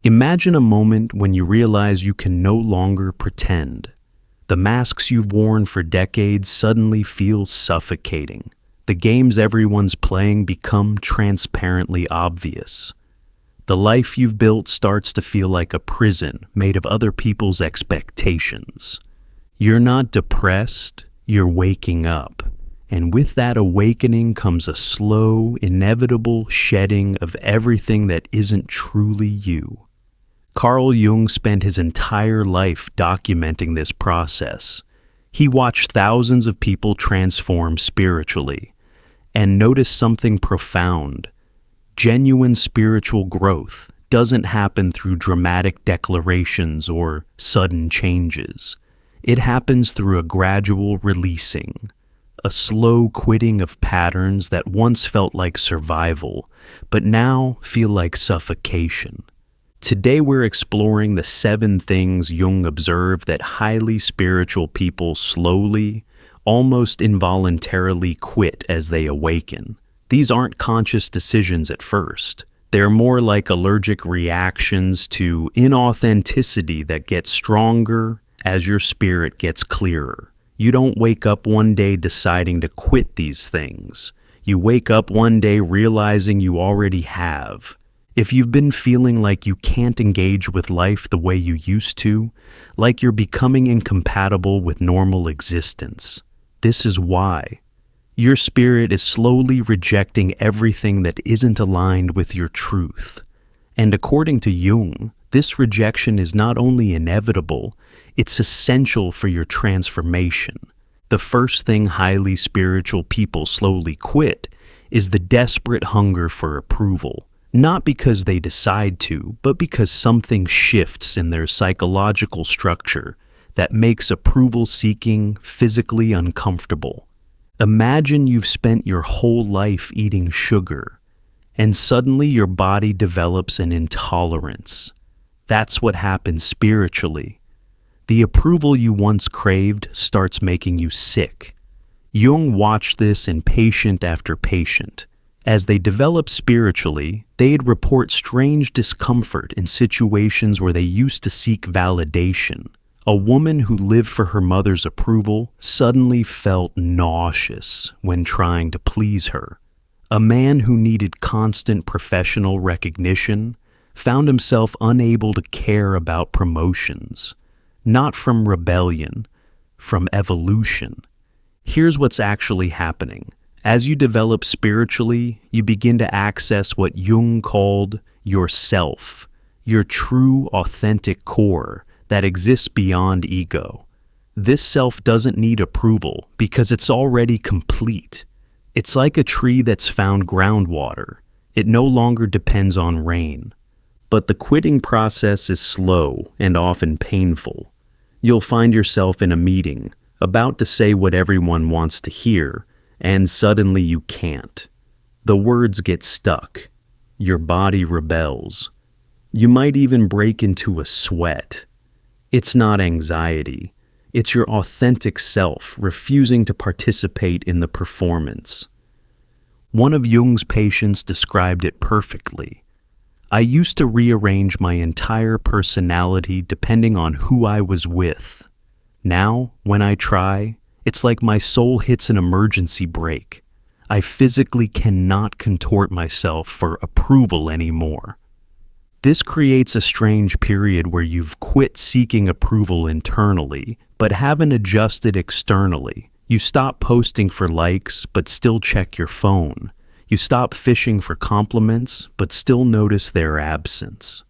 Imagine a moment when you realize you can no longer pretend. The masks you've worn for decades suddenly feel suffocating. The games everyone's playing become transparently obvious. The life you've built starts to feel like a prison made of other people's expectations. You're not depressed, you're waking up. And with that awakening comes a slow, inevitable shedding of everything that isn't truly you. Carl Jung spent his entire life documenting this process. He watched thousands of people transform spiritually and noticed something profound. Genuine spiritual growth doesn't happen through dramatic declarations or sudden changes. It happens through a gradual releasing, a slow quitting of patterns that once felt like survival, but now feel like suffocation. Today we're exploring the 7 things Jung observed that highly spiritual people slowly, almost involuntarily quit as they awaken. These aren't conscious decisions at first. They're more like allergic reactions to inauthenticity that get stronger as your spirit gets clearer. You don't wake up one day deciding to quit these things. You wake up one day realizing you already have. If you've been feeling like you can't engage with life the way you used to, like you're becoming incompatible with normal existence, this is why. Your spirit is slowly rejecting everything that isn't aligned with your truth. And according to Jung, this rejection is not only inevitable, it's essential for your transformation. The first thing highly spiritual people slowly quit is the desperate hunger for approval. Not because they decide to, but because something shifts in their psychological structure that makes approval seeking physically uncomfortable. Imagine you've spent your whole life eating sugar, and suddenly your body develops an intolerance. That's what happens spiritually. The approval you once craved starts making you sick. Jung watched this in patient after patient. As they developed spiritually, they'd report strange discomfort in situations where they used to seek validation. A woman who lived for her mother's approval suddenly felt nauseous when trying to please her. A man who needed constant professional recognition found himself unable to care about promotions, not from rebellion, from evolution. Here's what's actually happening. As you develop spiritually, you begin to access what Jung called yourself, your true, authentic core that exists beyond ego. This self doesn't need approval because it's already complete. It's like a tree that's found groundwater. It no longer depends on rain. But the quitting process is slow and often painful. You'll find yourself in a meeting, about to say what everyone wants to hear, and suddenly you can't. The words get stuck. Your body rebels. You might even break into a sweat. It's not anxiety. It's your authentic self refusing to participate in the performance. One of Jung's patients described it perfectly. I used to rearrange my entire personality depending on who I was with. Now, when I try, it's like my soul hits an emergency brake. I physically cannot contort myself for approval anymore. This creates a strange period where you've quit seeking approval internally, but haven't adjusted externally. You stop posting for likes, but still check your phone. You stop fishing for compliments, but still notice their absence.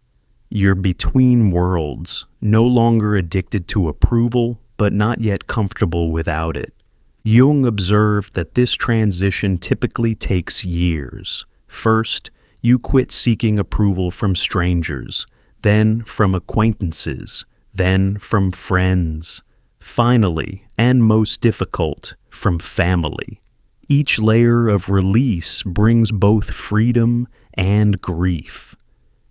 You're between worlds, no longer addicted to approval, but not yet comfortable without it. Jung observed that this transition typically takes years. First, you quit seeking approval from strangers, then from acquaintances, then from friends. Finally, and most difficult, from family. Each layer of release brings both freedom and grief.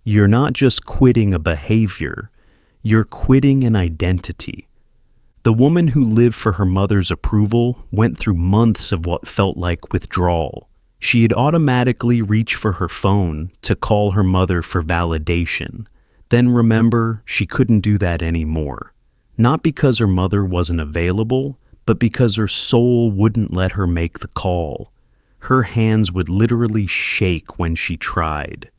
You're not just quitting a behavior, you're quitting an identity. The woman who lived for her mother's approval went through months of what felt like withdrawal. She'd automatically reach for her phone to call her mother for validation. Then remember, she couldn't do that anymore. Not because her mother wasn't available, but because her soul wouldn't let her make the call. Her hands would literally shake when she tried.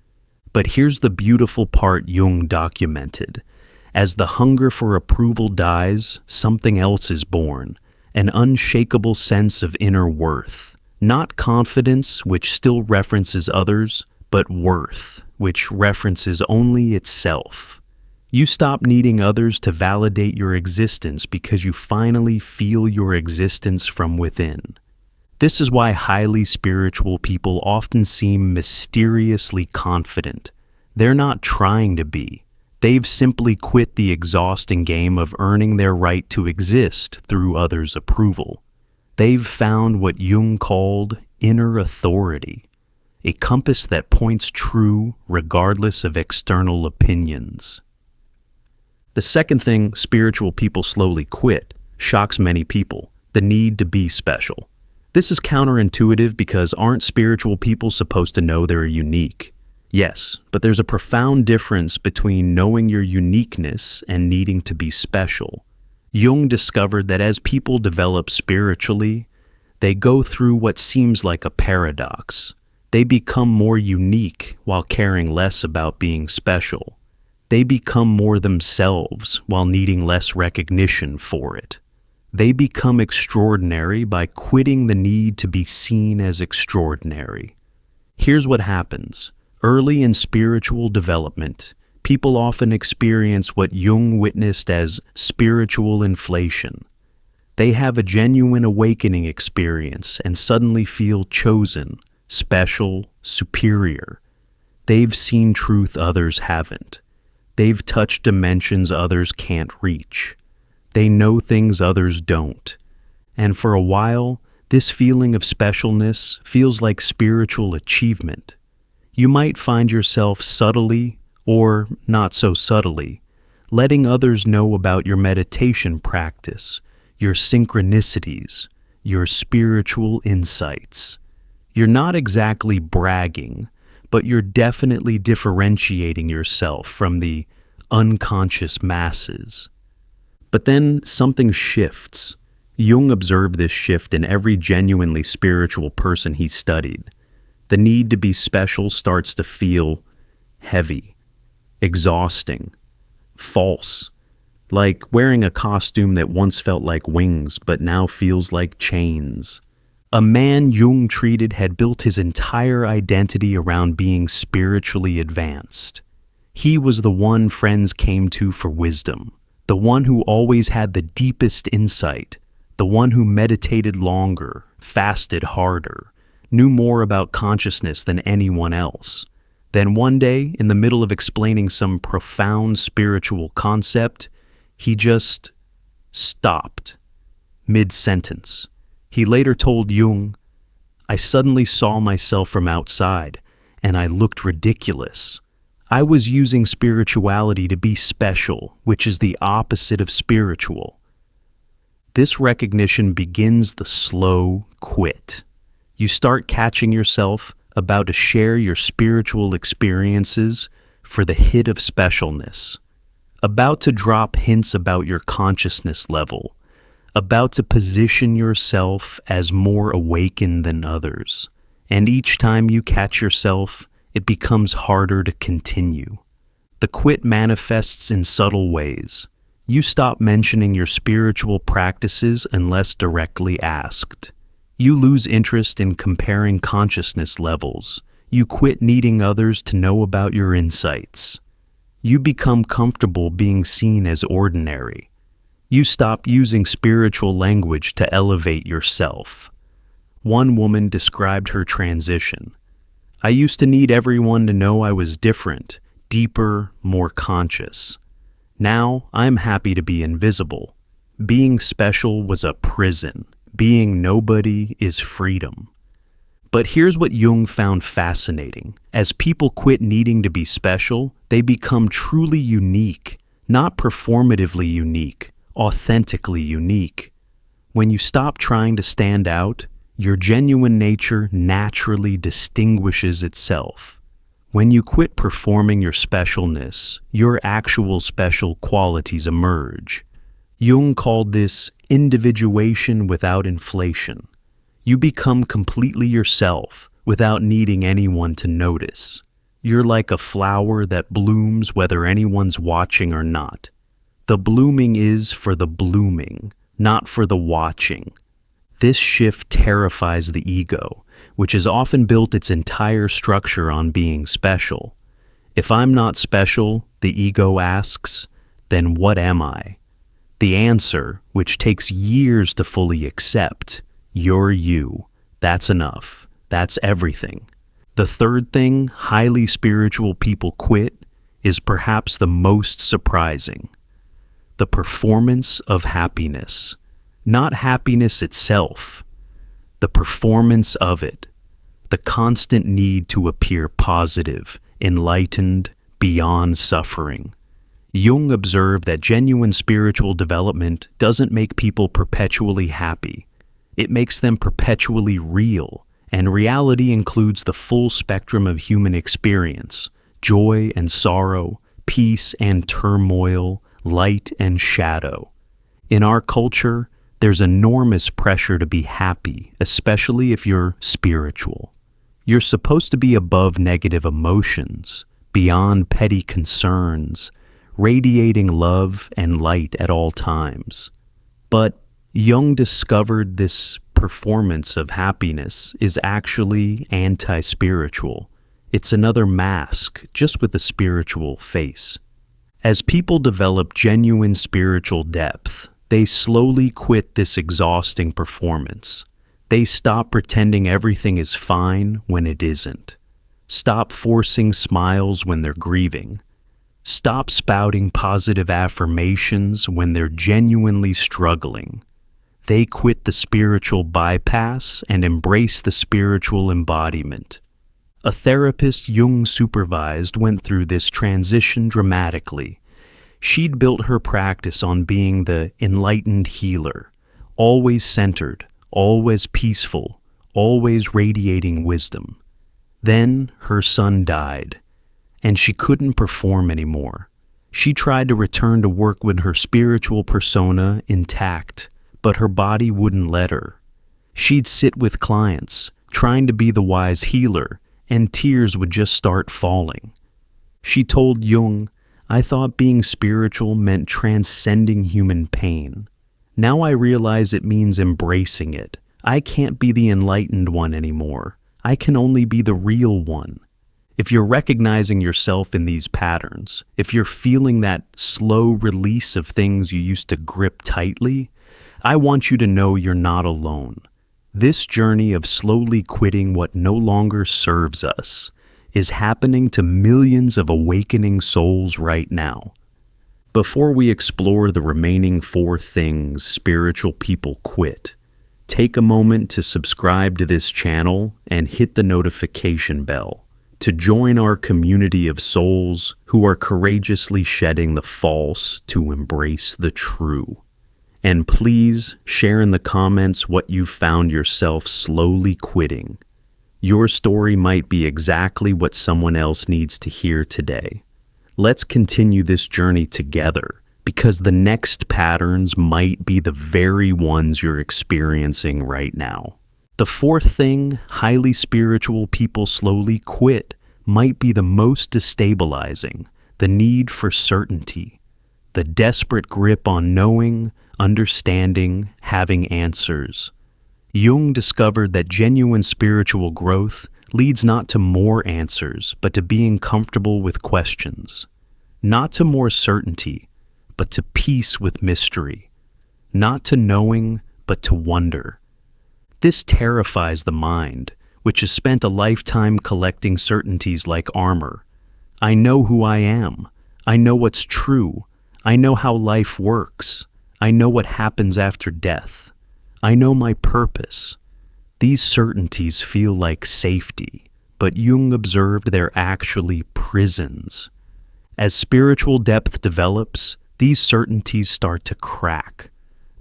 But here's the beautiful part Jung documented. As the hunger for approval dies, something else is born, an unshakable sense of inner worth. Not confidence, which still references others, but worth, which references only itself. You stop needing others to validate your existence because you finally feel your existence from within. This is why highly spiritual people often seem mysteriously confident. They're not trying to be. They've simply quit the exhausting game of earning their right to exist through others' approval. They've found what Jung called inner authority, a compass that points true regardless of external opinions. The second thing spiritual people slowly quit shocks many people: the need to be special. This is counterintuitive because aren't spiritual people supposed to know they're unique? Yes, but there's a profound difference between knowing your uniqueness and needing to be special. Jung discovered that as people develop spiritually, they go through what seems like a paradox. They become more unique while caring less about being special. They become more themselves while needing less recognition for it. They become extraordinary by quitting the need to be seen as extraordinary. Here's what happens. Early in spiritual development, people often experience what Jung witnessed as spiritual inflation. They have a genuine awakening experience and suddenly feel chosen, special, superior. They've seen truth others haven't. They've touched dimensions others can't reach. They know things others don't. And for a while, this feeling of specialness feels like spiritual achievement. You might find yourself subtly, or not so subtly, letting others know about your meditation practice, your synchronicities, your spiritual insights. You're not exactly bragging, but you're definitely differentiating yourself from the unconscious masses. But then something shifts. Jung observed this shift in every genuinely spiritual person he studied. The need to be special starts to feel heavy, exhausting, false, like wearing a costume that once felt like wings but now feels like chains. A man Jung treated had built his entire identity around being spiritually advanced. He was the one friends came to for wisdom, the one who always had the deepest insight, the one who meditated longer, fasted harder, knew more about consciousness than anyone else. Then one day, in the middle of explaining some profound spiritual concept, he just stopped, mid-sentence. He later told Jung, "I suddenly saw myself from outside, and I looked ridiculous. I was using spirituality to be special, which is the opposite of spiritual." This recognition begins the slow quit. You start catching yourself about to share your spiritual experiences for the hit of specialness, about to drop hints about your consciousness level, about to position yourself as more awakened than others. And each time you catch yourself, it becomes harder to continue. The quit manifests in subtle ways. You stop mentioning your spiritual practices unless directly asked. You lose interest in comparing consciousness levels. You quit needing others to know about your insights. You become comfortable being seen as ordinary. You stop using spiritual language to elevate yourself. One woman described her transition. "I used to need everyone to know I was different, deeper, more conscious. Now I'm happy to be invisible. Being special was a prison. Being nobody is freedom." But here's what Jung found fascinating. As people quit needing to be special, they become truly unique, not performatively unique, authentically unique. When you stop trying to stand out, your genuine nature naturally distinguishes itself. When you quit performing your specialness, your actual special qualities emerge. Jung called this individuation without inflation. You become completely yourself without needing anyone to notice. You're like a flower that blooms whether anyone's watching or not. The blooming is for the blooming, not for the watching. This shift terrifies the ego, which has often built its entire structure on being special. If I'm not special, the ego asks, then what am I? The answer, which takes years to fully accept, you're you. That's enough. That's everything. The third thing highly spiritual people quit is perhaps the most surprising. The performance of happiness. Not happiness itself, the performance of it. The constant need to appear positive, enlightened, beyond suffering. Jung observed that genuine spiritual development doesn't make people perpetually happy. It makes them perpetually real, and reality includes the full spectrum of human experience, joy and sorrow, peace and turmoil, light and shadow. In our culture, there's enormous pressure to be happy, especially if you're spiritual. You're supposed to be above negative emotions, beyond petty concerns, radiating love and light at all times. But Jung discovered this performance of happiness is actually anti-spiritual. It's another mask, just with a spiritual face. As people develop genuine spiritual depth, they slowly quit this exhausting performance. They stop pretending everything is fine when it isn't. Stop forcing smiles when they're grieving. Stop spouting positive affirmations when they're genuinely struggling. They quit the spiritual bypass and embrace the spiritual embodiment. A therapist Jung supervised went through this transition dramatically. She'd built her practice on being the enlightened healer, always centered, always peaceful, always radiating wisdom. Then her son died, and she couldn't perform anymore. She tried to return to work with her spiritual persona intact, but her body wouldn't let her. She'd sit with clients, trying to be the wise healer, and tears would just start falling. She told Jung, "I thought being spiritual meant transcending human pain. Now I realize it means embracing it. I can't be the enlightened one anymore. I can only be the real one." If you're recognizing yourself in these patterns, if you're feeling that slow release of things you used to grip tightly, I want you to know you're not alone. This journey of slowly quitting what no longer serves us is happening to millions of awakening souls right now. Before we explore the remaining 4 things spiritual people quit, take a moment to subscribe to this channel and hit the notification bell to join our community of souls who are courageously shedding the false to embrace the true. And please share in the comments what you found yourself slowly quitting. Your story might be exactly what someone else needs to hear today. Let's continue this journey together, because the next patterns might be the very ones you're experiencing right now. The 4th thing highly spiritual people slowly quit might be the most destabilizing: the need for certainty, the desperate grip on knowing, understanding, having answers. Jung discovered that genuine spiritual growth leads not to more answers, but to being comfortable with questions. Not to more certainty, but to peace with mystery. Not to knowing, but to wonder. This terrifies the mind, which has spent a lifetime collecting certainties like armor. I know who I am. I know what's true. I know how life works. I know what happens after death. I know my purpose. These certainties feel like safety, but Jung observed they're actually prisons. As spiritual depth develops, these certainties start to crack.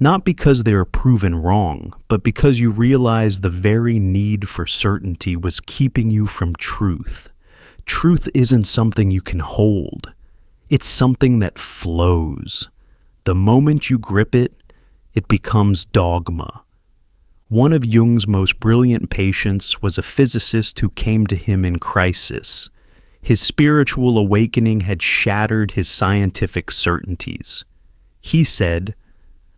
Not because they are proven wrong, but because you realize the very need for certainty was keeping you from truth. Truth isn't something you can hold. It's something that flows. The moment you grip it, it becomes dogma. One of Jung's most brilliant patients was a physicist who came to him in crisis. His spiritual awakening had shattered his scientific certainties. He said,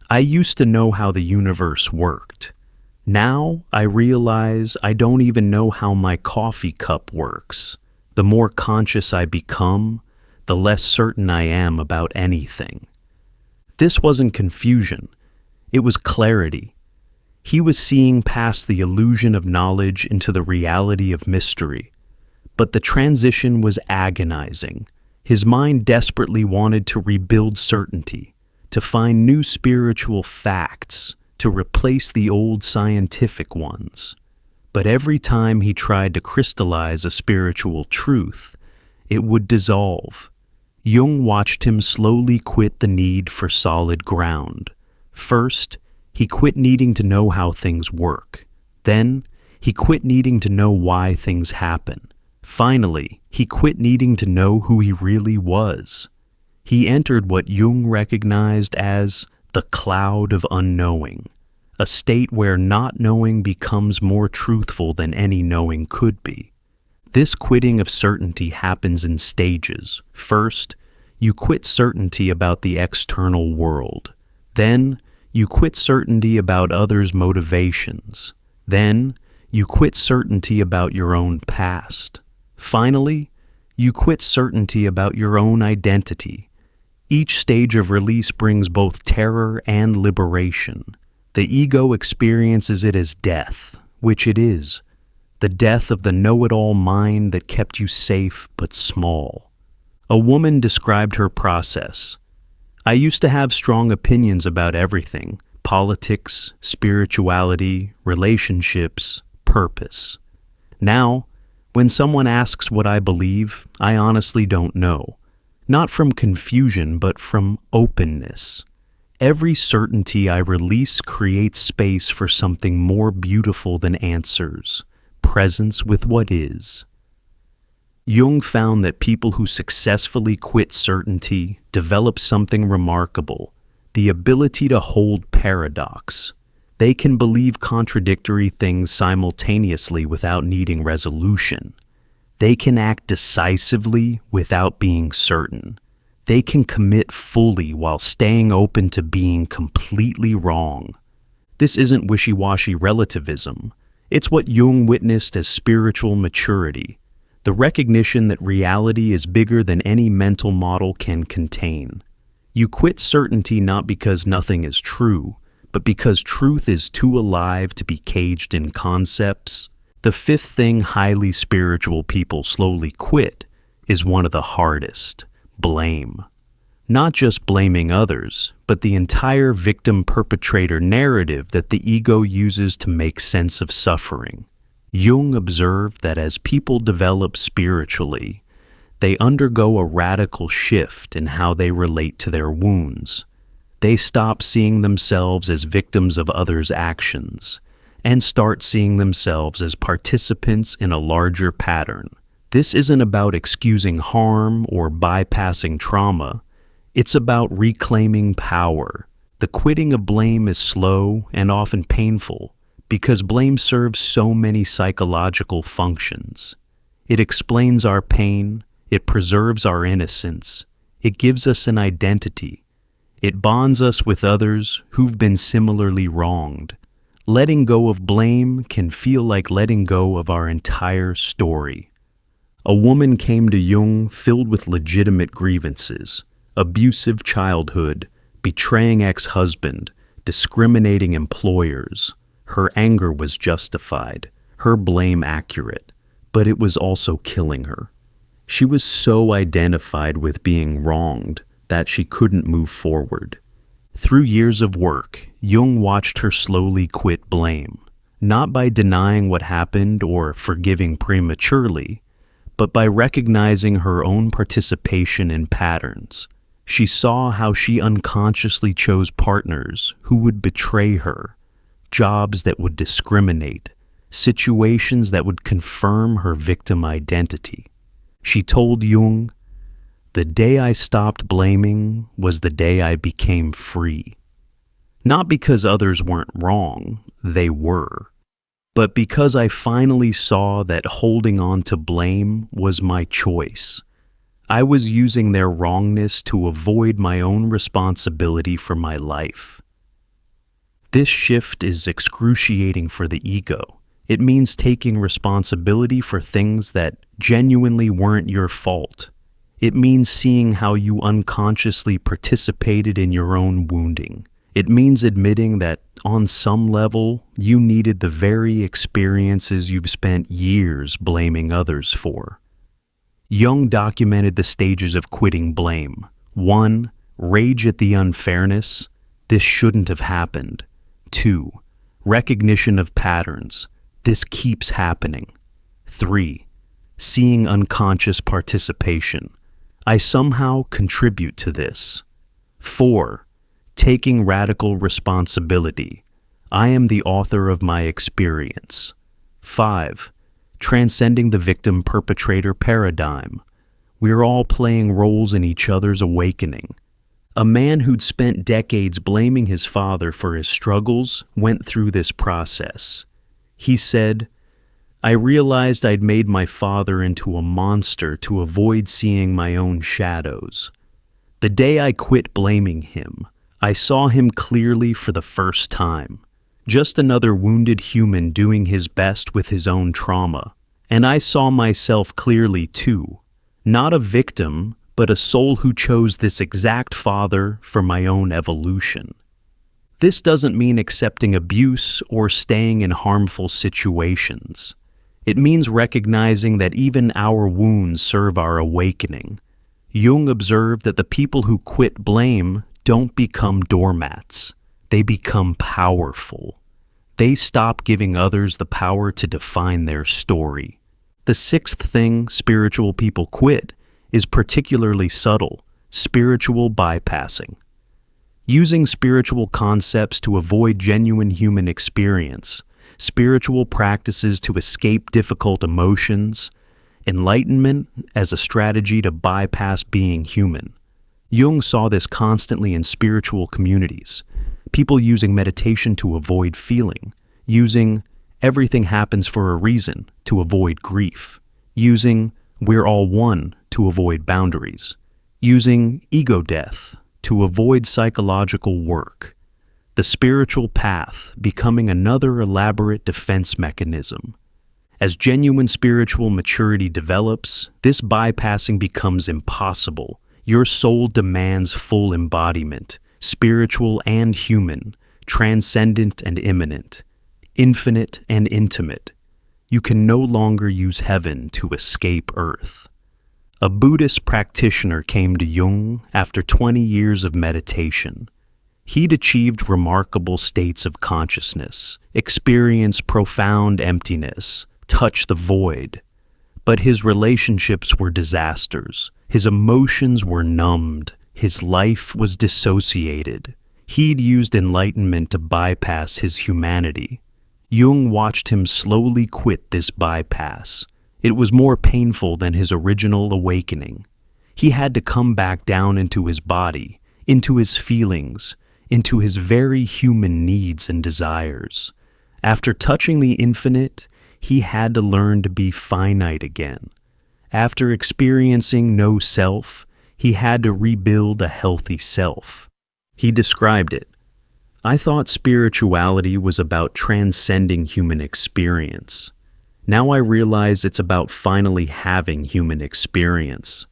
"I used to know how the universe worked. Now I realize I don't even know how my coffee cup works. The more conscious I become, the less certain I am about anything." This wasn't confusion, it was clarity. He was seeing past the illusion of knowledge into the reality of mystery. But the transition was agonizing. His mind desperately wanted to rebuild certainty, to find new spiritual facts, to replace the old scientific ones. But every time he tried to crystallize a spiritual truth, it would dissolve. Jung watched him slowly quit the need for solid ground. First, he quit needing to know how things work. Then, he quit needing to know why things happen. Finally, he quit needing to know who he really was. He entered what Jung recognized as the cloud of unknowing, a state where not knowing becomes more truthful than any knowing could be. This quitting of certainty happens in stages. First, you quit certainty about the external world. Then, you quit certainty about others' motivations. Then, you quit certainty about your own past. Finally, you quit certainty about your own identity. Each stage of release brings both terror and liberation. The ego experiences it as death, which it is. The death of the know-it-all mind that kept you safe but small. A woman described her process. "I used to have strong opinions about everything: politics, spirituality, relationships, purpose. Now, when someone asks what I believe, I honestly don't know. Not from confusion, but from openness. Every certainty I release creates space for something more beautiful than answers. Presence with what is." Jung found that people who successfully quit certainty develop something remarkable: the ability to hold paradox. They can believe contradictory things simultaneously without needing resolution. They can act decisively without being certain. They can commit fully while staying open to being completely wrong. This isn't wishy-washy relativism. It's what Jung witnessed as spiritual maturity, the recognition that reality is bigger than any mental model can contain. You quit certainty not because nothing is true, but because truth is too alive to be caged in concepts. The fifth thing highly spiritual people slowly quit is one of the hardest: blame. Not just blaming others, but the entire victim-perpetrator narrative that the ego uses to make sense of suffering. Jung observed that as people develop spiritually, they undergo a radical shift in how they relate to their wounds. They stop seeing themselves as victims of others' actions and start seeing themselves as participants in a larger pattern. This isn't about excusing harm or bypassing trauma. It's about reclaiming power. The quitting of blame is slow and often painful because blame serves so many psychological functions. It explains our pain, it preserves our innocence, it gives us an identity, it bonds us with others who've been similarly wronged. Letting go of blame can feel like letting go of our entire story. A woman came to Jung filled with legitimate grievances: abusive childhood, betraying ex-husband, discriminating employers. Her anger was justified, her blame accurate, but it was also killing her. She was so identified with being wronged that she couldn't move forward. Through years of work, Jung watched her slowly quit blame, not by denying what happened or forgiving prematurely, but by recognizing her own participation in patterns. She saw how she unconsciously chose partners who would betray her, jobs that would discriminate, situations that would confirm her victim identity. She told Jung, "The day I stopped blaming was the day I became free. Not because others weren't wrong, they were, but because I finally saw that holding on to blame was my choice. I was using their wrongness to avoid my own responsibility for my life." This shift is excruciating for the ego. It means taking responsibility for things that genuinely weren't your fault. It means seeing how you unconsciously participated in your own wounding. It means admitting that, on some level, you needed the very experiences you've spent years blaming others for. Jung documented the stages of quitting blame. 1. Rage at the unfairness. This shouldn't have happened. 2. Recognition of patterns. This keeps happening. 3. Seeing unconscious participation. I somehow contribute to this. 4. Taking radical responsibility. I am the author of my experience. 5. Transcending the victim-perpetrator paradigm. We're all playing roles in each other's awakening. A man who'd spent decades blaming his father for his struggles went through this process. He said, "I realized I'd made my father into a monster to avoid seeing my own shadows. The day I quit blaming him, I saw him clearly for the first time. Just another wounded human doing his best with his own trauma. And I saw myself clearly too. Not a victim, but a soul who chose this exact father for my own evolution." This doesn't mean accepting abuse or staying in harmful situations. It means recognizing that even our wounds serve our awakening. Jung observed that the people who quit blame don't become doormats. They become powerful. They stop giving others the power to define their story. The sixth thing spiritual people quit is particularly subtle: spiritual bypassing. Using spiritual concepts to avoid genuine human experience, spiritual practices to escape difficult emotions, enlightenment as a strategy to bypass being human. Jung saw this constantly in spiritual communities. People using meditation to avoid feeling, using everything happens for a reason to avoid grief, using we're all one to avoid boundaries, using ego death to avoid psychological work. The spiritual path becoming another elaborate defense mechanism. As genuine spiritual maturity develops, this bypassing becomes impossible. Your soul demands full embodiment, spiritual and human, transcendent and immanent, infinite and intimate. You can no longer use heaven to escape earth. A Buddhist practitioner came to Jung after 20 years of meditation. He'd achieved remarkable states of consciousness, experienced profound emptiness, touched the void. But his relationships were disasters. His emotions were numbed. His life was dissociated. He'd used enlightenment to bypass his humanity. Jung watched him slowly quit this bypass. It was more painful than his original awakening. He had to come back down into his body, into his feelings, into his very human needs and desires. After touching the infinite, he had to learn to be finite again. After experiencing no self, he had to rebuild a healthy self. He described it. "I thought spirituality was about transcending human experience. Now I realize it's about finally having human experience.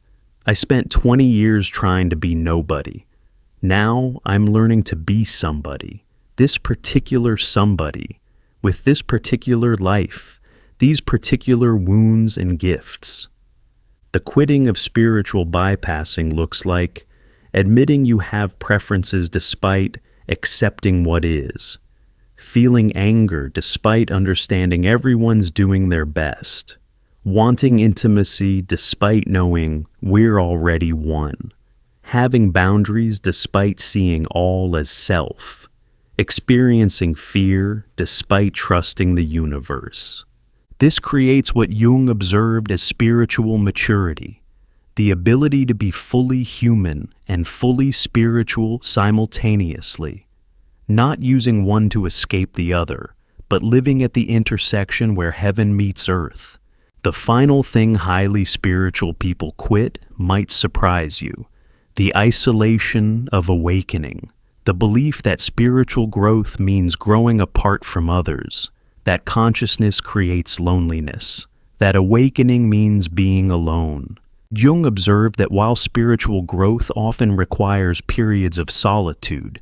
I spent 20 years trying to be nobody. Now I'm learning to be somebody, this particular somebody, with this particular life, these particular wounds and gifts." The quitting of spiritual bypassing looks like admitting you have preferences despite accepting what is, feeling anger despite understanding everyone's doing their best, wanting intimacy despite knowing we're already one, having boundaries despite seeing all as self, experiencing fear despite trusting the universe. This creates what Jung observed as spiritual maturity, the ability to be fully human and fully spiritual simultaneously, not using one to escape the other, but living at the intersection where heaven meets earth. The final thing highly spiritual people quit might surprise you: the isolation of awakening, the belief that spiritual growth means growing apart from others, that consciousness creates loneliness, that awakening means being alone. Jung observed that while spiritual growth often requires periods of solitude,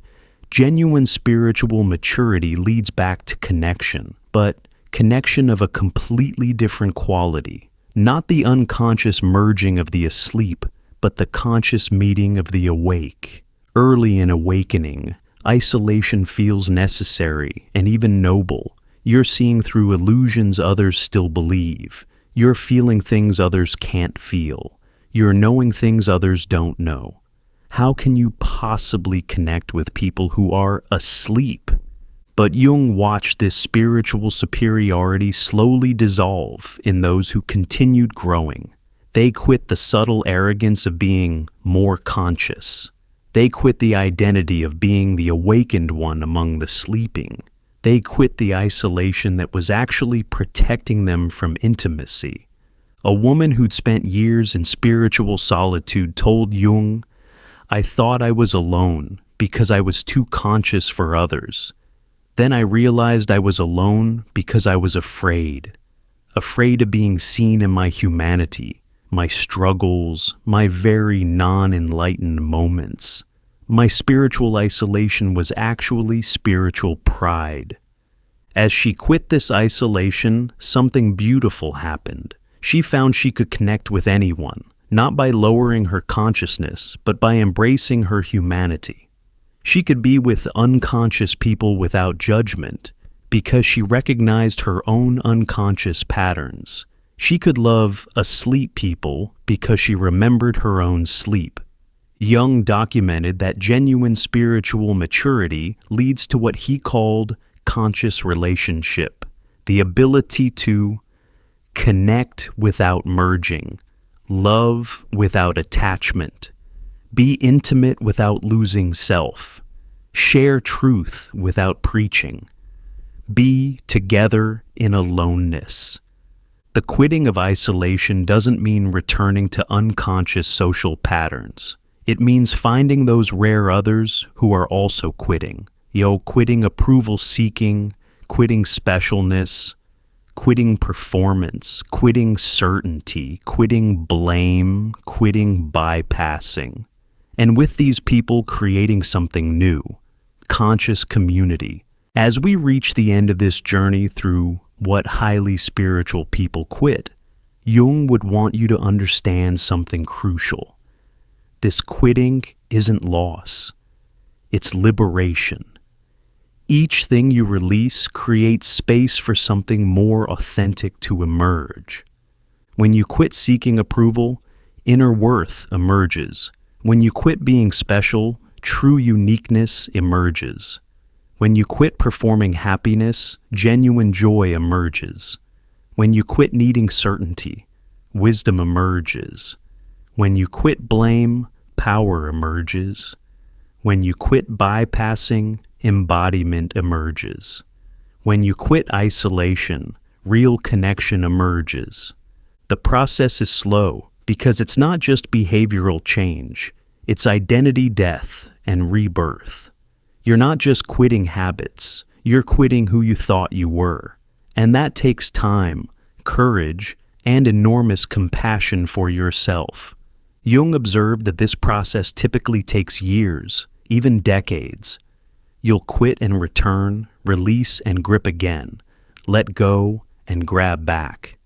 genuine spiritual maturity leads back to connection, but connection of a completely different quality. Not the unconscious merging of the asleep, but the conscious meeting of the awake. Early in awakening, isolation feels necessary and even noble. You're seeing through illusions others still believe. You're feeling things others can't feel. You're knowing things others don't know. How can you possibly connect with people who are asleep? But Jung watched this spiritual superiority slowly dissolve in those who continued growing. They quit the subtle arrogance of being more conscious. They quit the identity of being the awakened one among the sleeping. They quit the isolation that was actually protecting them from intimacy. A woman who'd spent years in spiritual solitude told Jung, "I thought I was alone because I was too conscious for others. Then I realized I was alone because I was afraid of being seen in my humanity, my struggles, my very non-enlightened moments. My spiritual isolation was actually spiritual pride." As she quit this isolation, something beautiful happened. She found she could connect with anyone, not by lowering her consciousness, but by embracing her humanity. She could be with unconscious people without judgment, because she recognized her own unconscious patterns. She could love asleep people because she remembered her own sleep. Jung documented that genuine spiritual maturity leads to what he called conscious relationship, the ability to connect without merging, love without attachment, be intimate without losing self, share truth without preaching, be together in aloneness. The quitting of isolation doesn't mean returning to unconscious social patterns. It means finding those rare others who are also quitting. Quitting approval seeking, quitting specialness, quitting performance, quitting certainty, quitting blame, quitting bypassing. And with these people creating something new, conscious community. As we reach the end of this journey through what highly spiritual people quit, Jung would want you to understand something crucial. This quitting isn't loss, it's liberation. Each thing you release creates space for something more authentic to emerge. When you quit seeking approval, inner worth emerges. When you quit being special, true uniqueness emerges. When you quit performing happiness, genuine joy emerges. When you quit needing certainty, wisdom emerges. When you quit blame, power emerges. When you quit bypassing, embodiment emerges. When you quit isolation, real connection emerges. The process is slow because it's not just behavioral change, it's identity death and rebirth. You're not just quitting habits, you're quitting who you thought you were. And that takes time, courage, and enormous compassion for yourself. Jung observed that this process typically takes years, even decades. You'll quit and return, release and grip again, let go and grab back.